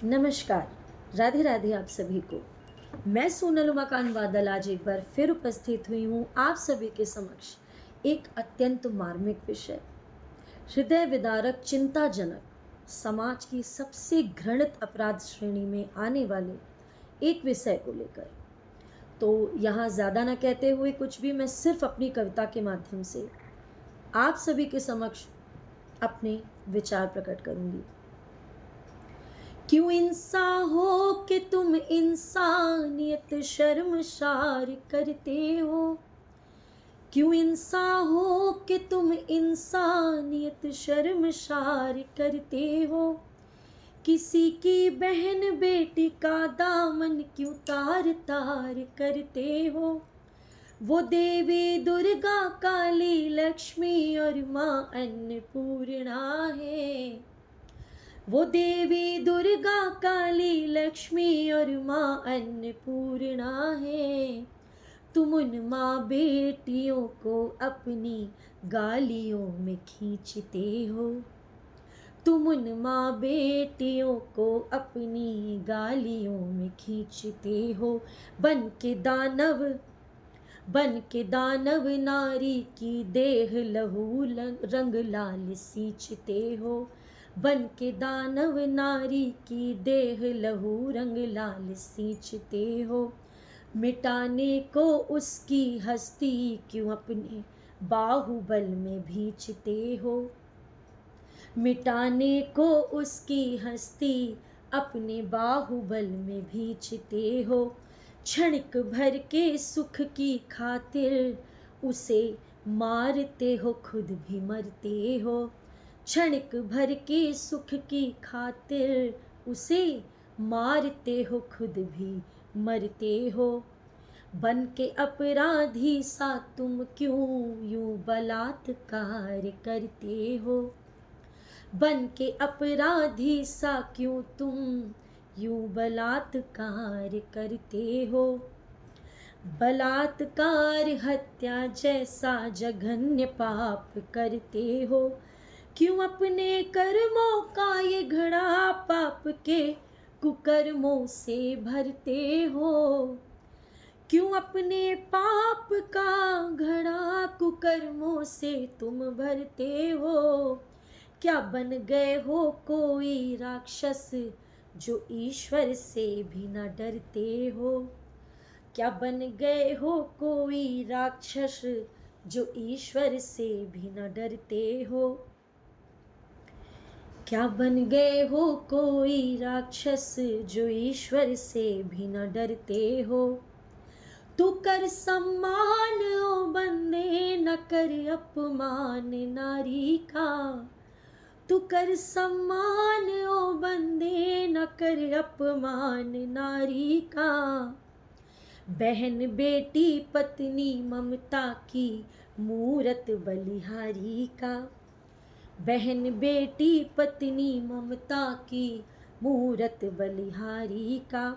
नमस्कार। राधे राधे आप सभी को। मैं सोनल उमाकांत बादल आज एक बार फिर उपस्थित हुई हूँ आप सभी के समक्ष एक अत्यंत मार्मिक विषय, हृदय विदारक, चिंताजनक, समाज की सबसे घृणित अपराध श्रेणी में आने वाले एक विषय को लेकर। तो यहाँ ज़्यादा न कहते हुए कुछ भी, मैं सिर्फ अपनी कविता के माध्यम से आप सभी के समक्ष अपने विचार प्रकट करूंगी। क्यों इंसान हो कि तुम इंसानियत शर्मसार करते हो। क्यों इंसान हो कि तुम इंसानियत शर्मसार करते हो। किसी की बहन बेटी का दामन क्यों तार तार करते हो। वो देवी दुर्गा काली लक्ष्मी और माँ अन्नपूर्णा है। वो देवी दुर्गा काली लक्ष्मी और माँ अन्नपूर्णा है। तुम उन माँ बेटियों को अपनी गालियों में खींचते हो। तुम उन माँ बेटियों को अपनी गालियों में खींचते हो। बन के दानव नारी की देह लहू रंग लाल सींचते हो। बन के दानव नारी की देह लहू रंग लाल सींचते हो। मिटाने को उसकी हस्ती क्यों अपने बाहुबल में भींचते हो। मिटाने को उसकी हस्ती अपने बाहुबल में भींचते हो। क्षणिक भर के सुख की खातिर उसे मारते हो, खुद भी मरते हो। क्षणिक भर के सुख की खातिर उसे मारते हो, खुद भी मरते हो। बन के अपराधी सा तुम क्यों यूं बलात्कार करते हो। बन के अपराधी सा क्यों तुम यूं बलात्कार करते हो। बलात्कार हत्या जैसा जघन्य पाप करते हो। क्यों अपने कर्मों का ये घड़ा पाप के कुकर्मों से भरते हो। क्यों अपने पाप का घड़ा कुकर्मों से तुम भरते हो। क्या बन गए हो कोई राक्षस जो ईश्वर से भी न डरते हो। क्या बन गए हो कोई राक्षस जो ईश्वर से भी न डरते हो। क्या बन गए हो कोई राक्षस जो ईश्वर से भी न डरते हो। तू कर सम्मान ओ बंदे, न कर अपमान नारी का। तू कर सम्मान ओ बंदे, न कर अपमान नारी का। बहन बेटी पत्नी ममता की मूरत बलिहारी का। बहन बेटी पत्नी ममता की मूरत बलिहारी का।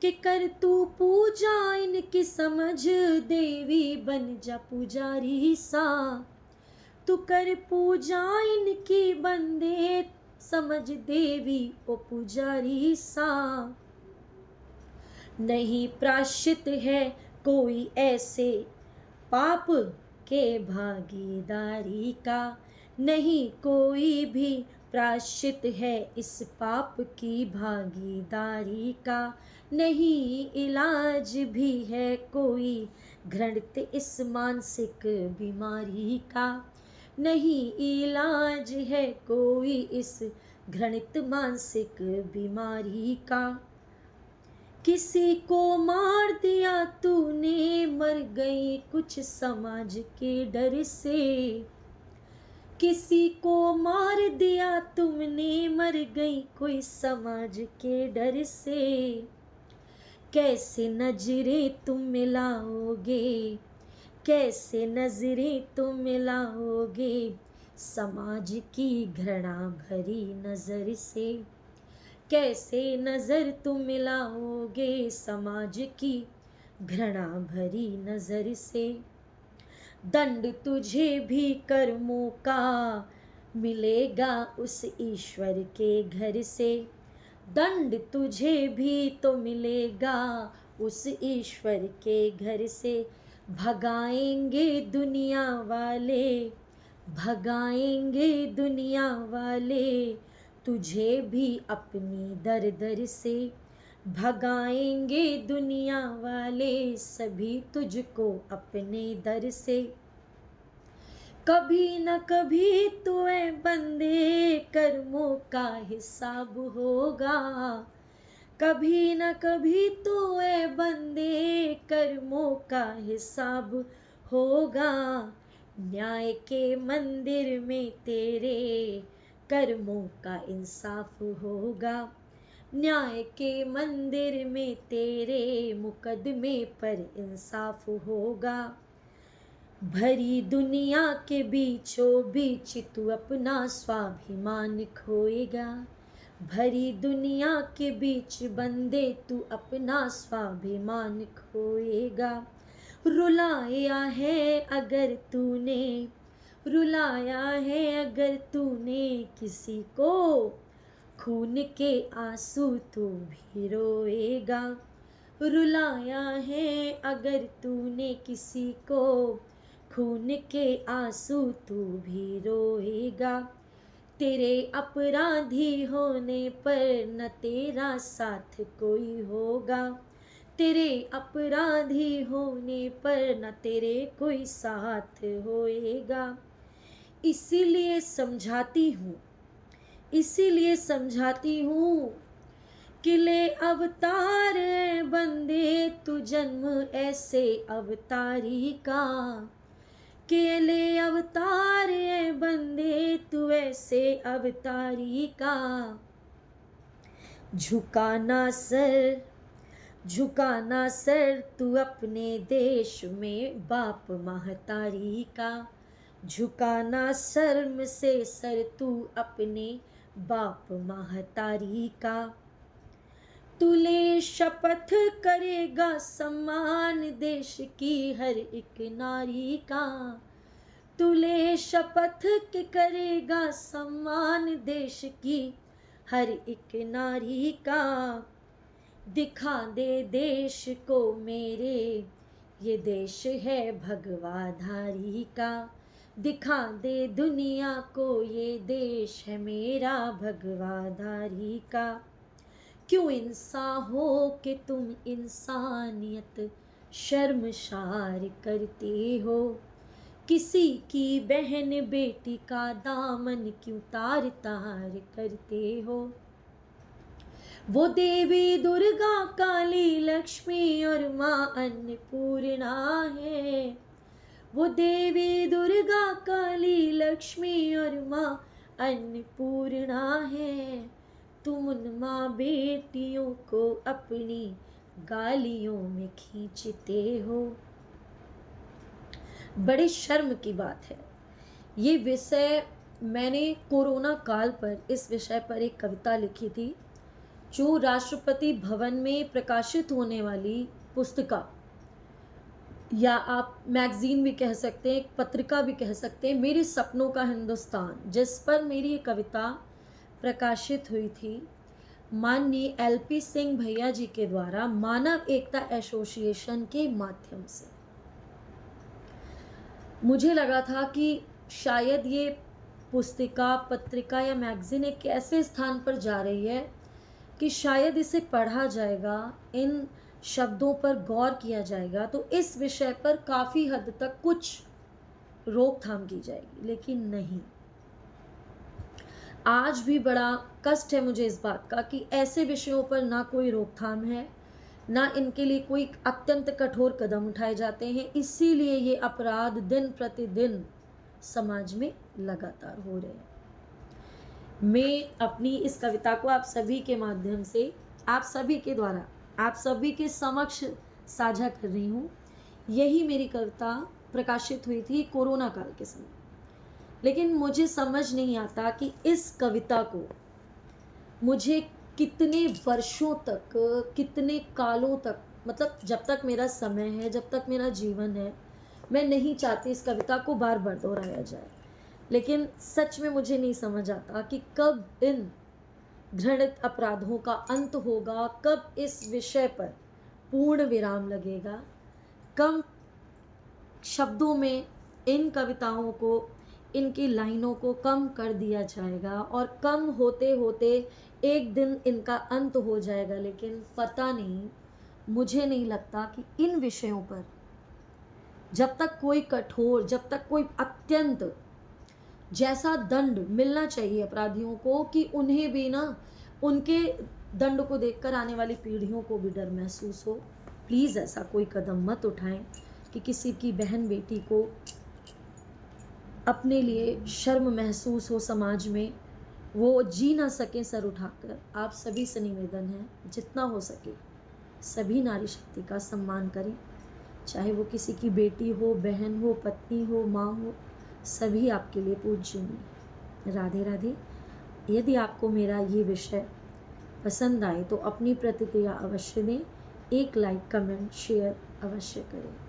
कि कर तू पूजा इनकी समझ, देवी बन जा पुजारी सा। तू कर पूजा इनकी बंदे, समझ देवी ओ पुजारी सा। नहीं प्राश्चित है कोई ऐसे पाप के भागीदारी का। नहीं कोई भी प्राश्चित है इस पाप की भागीदारी का। नहीं इलाज भी है कोई घृणित इस मानसिक बीमारी का। नहीं इलाज है कोई इस घृणित मानसिक बीमारी का। किसी को मार दिया तूने, मर गई कुछ समाज के डर से। किसी को मार दिया तुमने, मर गई कोई समाज के डर से। कैसे नजरें तुम मिलाओगे, कैसे नजरें तुम मिलाओगे समाज की घृणा भरी नजर से। कैसे नजर तुम मिलाओगे समाज की घृणा भरी नजर से। दंड तुझे भी कर्मों का मिलेगा उस ईश्वर के घर से। दंड तुझे भी तो मिलेगा उस ईश्वर के घर से। भगाएंगे दुनिया वाले, भगाएंगे दुनिया वाले तुझे भी अपनी दर दर से। भगाएंगे दुनिया वाले सभी तुझको अपने दर से। कभी न कभी तो ऐ बंदे कर्मों का हिसाब होगा। कभी न कभी तो ऐ बंदे कर्मों का हिसाब होगा। न्याय के मंदिर में तेरे कर्मों का इंसाफ होगा। न्याय के मंदिर में तेरे मुकदमे पर इंसाफ होगा। भरी दुनिया के बीचों बीच तू अपना स्वाभिमान खोएगा। भरी दुनिया के बीच बंदे तू अपना स्वाभिमान खोएगा। रुलाया है अगर तूने, रुलाया है अगर तूने किसी को, खून के आंसू तू भी रोएगा। रुलाया है अगर तूने किसी को, खून के आंसू तू भी रोएगा। तेरे अपराधी होने पर न तेरा साथ कोई होगा। तेरे अपराधी होने पर न तेरे कोई साथ होएगा। इसीलिए समझाती हूँ, इसीलिए समझाती हूँ कि ले अवतार बंदे तू जन्म ऐसे अवतारी का। के ले अवतार बंदे तू ऐसे अवतारी का। झुकाना सर, झुकाना सर तू अपने देश में बाप महतारी का। झुकाना शर्म से सर तू अपने बाप महतारी का। तू ले शपथ करेगा सम्मान देश की हर एक नारी का। तू ले शपथ के करेगा सम्मान देश की हर एक नारी का। दिखा दे देश को मेरे ये देश है भगवाधारी का। दिखा दे दुनिया को ये देश है मेरा भगवाधारी का। क्यों इंसान हो कि तुम इंसानियत शर्मसार करते हो। किसी की बहन बेटी का दामन क्यों तार तार करते हो। वो देवी दुर्गा काली लक्ष्मी और माँ अन्नपूर्णा है। वो देवी दुर्गा काली लक्ष्मी और माँ अन्नपूर्णा है। तुम उन माँ बेटियों को अपनी गालियों में खींचते हो। बड़े शर्म की बात है। ये विषय मैंने कोरोना काल पर इस विषय पर एक कविता लिखी थी जो राष्ट्रपति भवन में प्रकाशित होने वाली पुस्तिका या आप मैगजीन भी कह सकते हैं, एक पत्रिका भी कह सकते हैं, मेरे सपनों का हिंदुस्तान, जिस पर मेरी ये कविता प्रकाशित हुई थी माननीय LP सिंह भैया जी के द्वारा मानव एकता एसोसिएशन के माध्यम से। मुझे लगा था कि शायद ये पुस्तिका पत्रिका या मैगजीन एक ऐसे स्थान पर जा रही है कि शायद इसे पढ़ा जाएगा, इन शब्दों पर गौर किया जाएगा तो इस विषय पर काफ़ी हद तक कुछ रोकथाम की जाएगी, लेकिन नहीं। आज भी बड़ा कष्ट है मुझे इस बात का कि ऐसे विषयों पर ना कोई रोकथाम है, ना इनके लिए कोई अत्यंत कठोर कदम उठाए जाते हैं। इसीलिए ये अपराध दिन प्रतिदिन समाज में लगातार हो रहे हैं। मैं अपनी इस कविता को आप सभी के माध्यम से, आप सभी के द्वारा, आप सभी के समक्ष साझा कर रही हूँ। यही मेरी कविता प्रकाशित हुई थी कोरोना काल के समय, लेकिन मुझे समझ नहीं आता कि इस कविता को मुझे कितने वर्षों तक, कितने कालों तक, मतलब जब तक मेरा समय है, जब तक मेरा जीवन है, मैं नहीं चाहती इस कविता को बार बार दोहराया जाए। लेकिन सच में मुझे नहीं समझ आता कि कब इन घृणित अपराधों का अंत होगा, कब इस विषय पर पूर्ण विराम लगेगा, कम शब्दों में इन कविताओं को, इनकी लाइनों को कम कर दिया जाएगा और कम होते होते एक दिन इनका अंत हो जाएगा। लेकिन पता नहीं, मुझे नहीं लगता कि इन विषयों पर जब तक कोई कठोर, जब तक कोई अत्यंत जैसा दंड मिलना चाहिए अपराधियों को कि उन्हें भी ना, उनके दंड को देखकर आने वाली पीढ़ियों को भी डर महसूस हो, प्लीज़ ऐसा कोई कदम मत उठाएं कि किसी की बहन बेटी को अपने लिए शर्म महसूस हो समाज में, वो जी ना सके सर उठाकर। आप सभी से निवेदन है, जितना हो सके सभी नारी शक्ति का सम्मान करें, चाहे वो किसी की बेटी हो, बहन हो, पत्नी हो, माँ हो, सभी आपके लिए पूज्यनीय। राधे राधे। यदि आपको मेरा ये विषय पसंद आए तो अपनी प्रतिक्रिया अवश्य दें, एक लाइक, कमेंट, शेयर अवश्य करें।